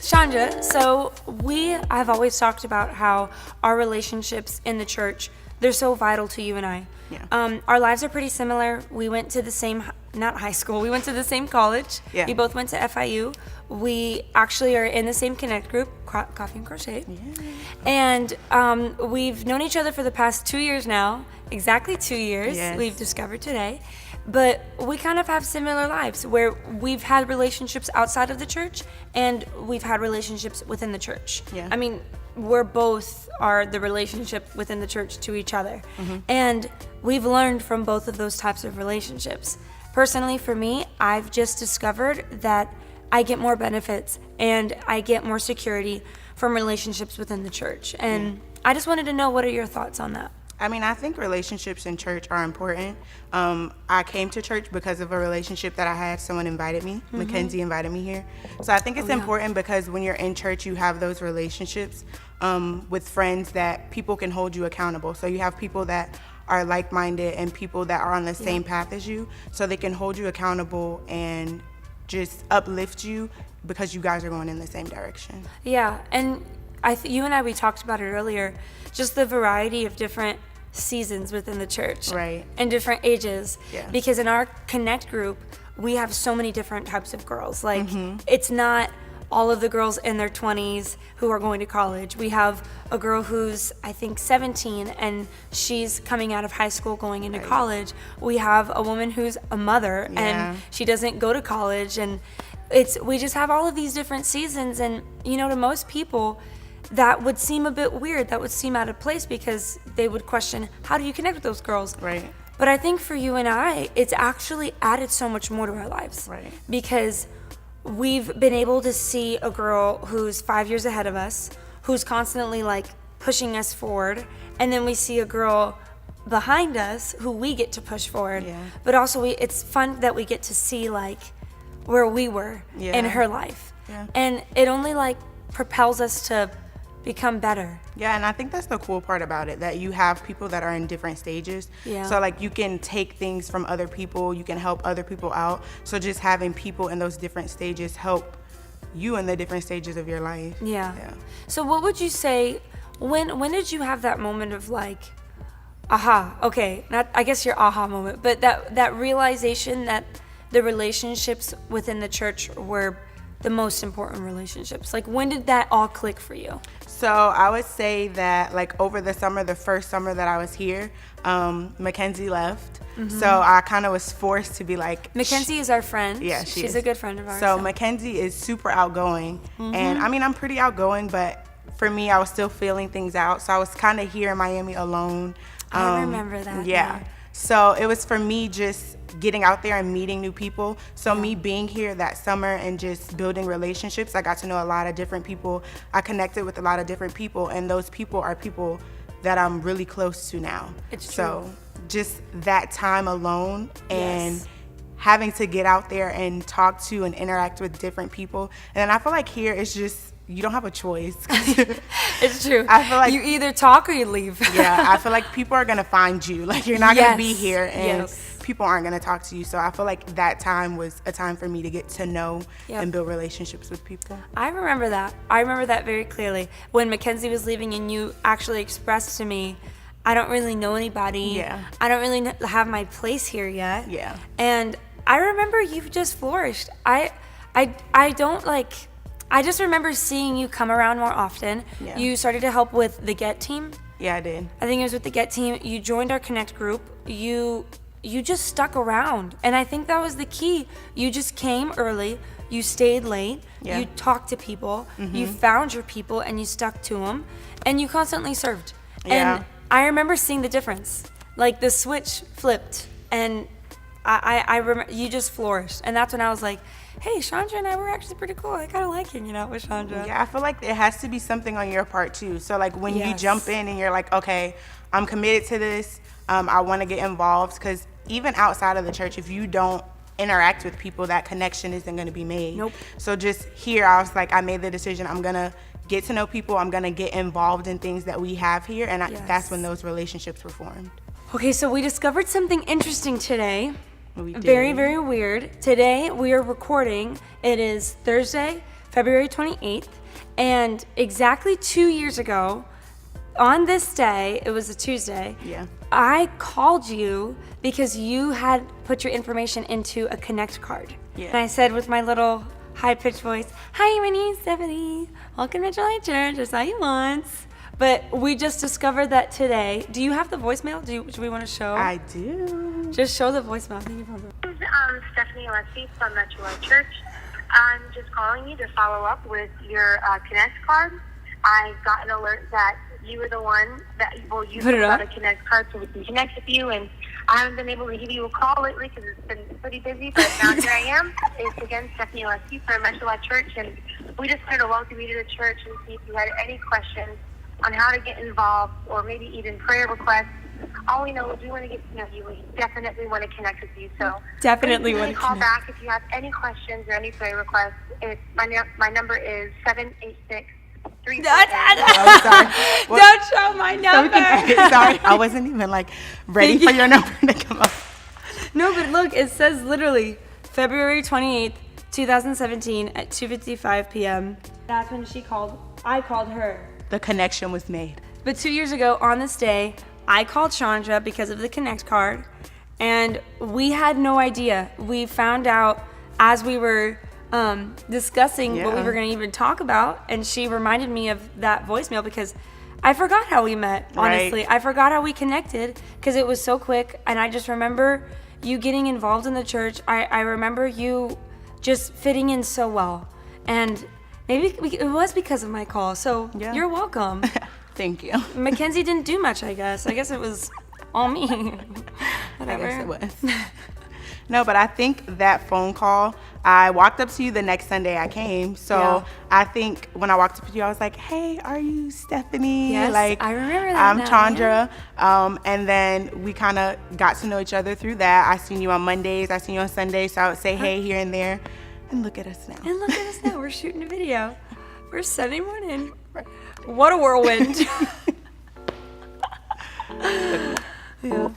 Chandra, so I've always talked about how our relationships in the church, they're so vital to you and I. Yeah. Our lives are pretty similar. We went to the same, not high school, we went to the same college. Yeah. We both went to FIU. We actually are in the same Connect group, Coffee and Crochet. Yeah. And we've known each other for the past 2 years now, exactly 2 years, Yes. we've discovered today. But we kind of have similar lives where we've had relationships outside of the church and we've had relationships within the church. Yeah. I mean, we're both are the relationship within the church to each other. Mm-hmm. And we've learned from both of those types of relationships. Personally, for me, I've just discovered that I get more benefits and I get more security from relationships within the church. And I just wanted to know, what are your thoughts on that? I mean, I think relationships in church are important. I came to church because of a relationship that I had. Someone invited me. Mm-hmm. Mackenzie invited me here. So I think it's important because when you're in church, you have those relationships with friends that people can hold you accountable. So you have people that are like-minded and people that are on the same path as you, so they can hold you accountable and just uplift you because you guys are going in the same direction. Yeah, and you and I, we talked about it earlier, just the variety of different seasons within the church. Right. And different ages. Yeah. Because in our Connect group, we have so many different types of girls. Like, it's not all of the girls in their 20s who are going to college. We have a girl who's, I think, 17, and she's coming out of high school going into college. We have a woman who's a mother, and she doesn't go to college. And we just have all of these different seasons. And, to most people, that would seem a bit weird. That would seem out of place because they would question, how do you connect with those girls? Right. But I think for you and I, it's actually added so much more to our lives. Right. Because we've been able to see a girl who's 5 years ahead of us, who's constantly pushing us forward. And then we see a girl behind us who we get to push forward. Yeah. But also it's fun that we get to see where we were in her life. Yeah. And it only propels us to become better. Yeah, and I think that's the cool part about it, that you have people that are in different stages. Yeah. So you can take things from other people, you can help other people out. So just having people in those different stages help you in the different stages of your life. Yeah. Yeah. So what would you say, when did you have that moment of aha, okay, not I guess your aha moment, but that realization that the relationships within the church were the most important relationships? When did that all click for you? So I would say that over the summer, the first summer that I was here, Mackenzie left. So I kind of was forced to be Mackenzie is our friend. Yeah, she's a good friend of ours. So Mackenzie is super outgoing. And I mean, I'm pretty outgoing, but for me, I was still feeling things out. So I was kind of here in Miami alone. I remember that. Yeah. So it was for me just getting out there and meeting new people. So me being here that summer and just building relationships, I got to know a lot of different people. I connected with a lot of different people, and those people are people that I'm really close to now. It's true. So just that time alone and having to get out there and talk to and interact with different people. And I feel here it's just, you don't have a choice. It's true. I feel you either talk or you leave. Yeah, I feel people are gonna find you. You're not gonna be here and people aren't gonna talk to you. So I feel that time was a time for me to get to know and build relationships with people. I remember that. I remember that very clearly. When Mackenzie was leaving and you actually expressed to me, I don't really know anybody. Yeah. I don't really have my place here yet. Yeah. And I remember you just flourished. I just remember seeing you come around more often. Yeah. You started to help with the Get team. Yeah, I did. I think it was with the Get team. You joined our Connect group. You just stuck around. And I think that was the key. You just came early. You stayed late. Yeah. You talked to people. You found your people and you stuck to them. And you constantly served. Yeah. And I remember seeing the difference. The switch flipped. And I remember you just flourished. And that's when I was like, hey, Chandra and I were actually pretty cool. I kind of like hanging out with Chandra. Yeah, I feel it has to be something on your part too. So when you jump in and you're okay, I'm committed to this. I want to get involved, because even outside of the church, if you don't interact with people, that connection isn't going to be made. Nope. So just here, I was I made the decision. I'm going to get to know people. I'm going to get involved in things that we have here. And that's when those relationships were formed. Okay, so we discovered something interesting today. We did. Very, very weird. Today we are recording. It is Thursday, February 28th. And exactly 2 years ago, on this day, it was a Tuesday, I called you because you had put your information into a Connect card. Yeah. And I said with my little high-pitched voice, "Hi, my name's Stephanie. Welcome to July Church. I saw you once." But we just discovered that today. Do you have the voicemail? Do we want to show? I do. Just show the voicemail. This is Stephanie Alessi from July Church. I'm just calling you to follow up with your Connect card. I got an alert that you were the one that you got a Connect card so we can connect with you, and I haven't been able to give you a call lately because it's been pretty busy, but now here I am. It's again Stephanie Alessi from July Church, and we just wanted to welcome you to the church and see if you had any questions on how to get involved or maybe even prayer requests. All we know is we want to get to know you. We definitely want to connect with you. So definitely want to call back if you have any questions or any prayer requests. My number is 786. Don't show my number. Sorry, I wasn't even ready for your number to come up. No, but look, it says literally February 28th, 2017 at 2:55 p.m. That's when she called. I called her. The connection was made. But 2 years ago on this day, I called Chondra because of the Connect card, and we had no idea. We found out as we were discussing what we were going to even talk about, and she reminded me of that voicemail because I forgot how we met, honestly. Right. I forgot how we connected because it was so quick, and I just remember you getting involved in the church. I remember you just fitting in so well, and maybe it was because of my call, so you're welcome. Thank you. Mackenzie didn't do much, I guess. I guess it was all me. Whatever. I guess it was. No, but I think that phone call, I walked up to you the next Sunday I came. So I think when I walked up to you, I was like, "Hey, are you Stephanie?" Yes, I remember that. I'm Chondra. And then we kind of got to know each other through that. I seen you on Mondays. I seen you on Sundays. So I would say hey here and there. And look at us now. We're shooting a video. We're Sunday morning. What a whirlwind. Yeah.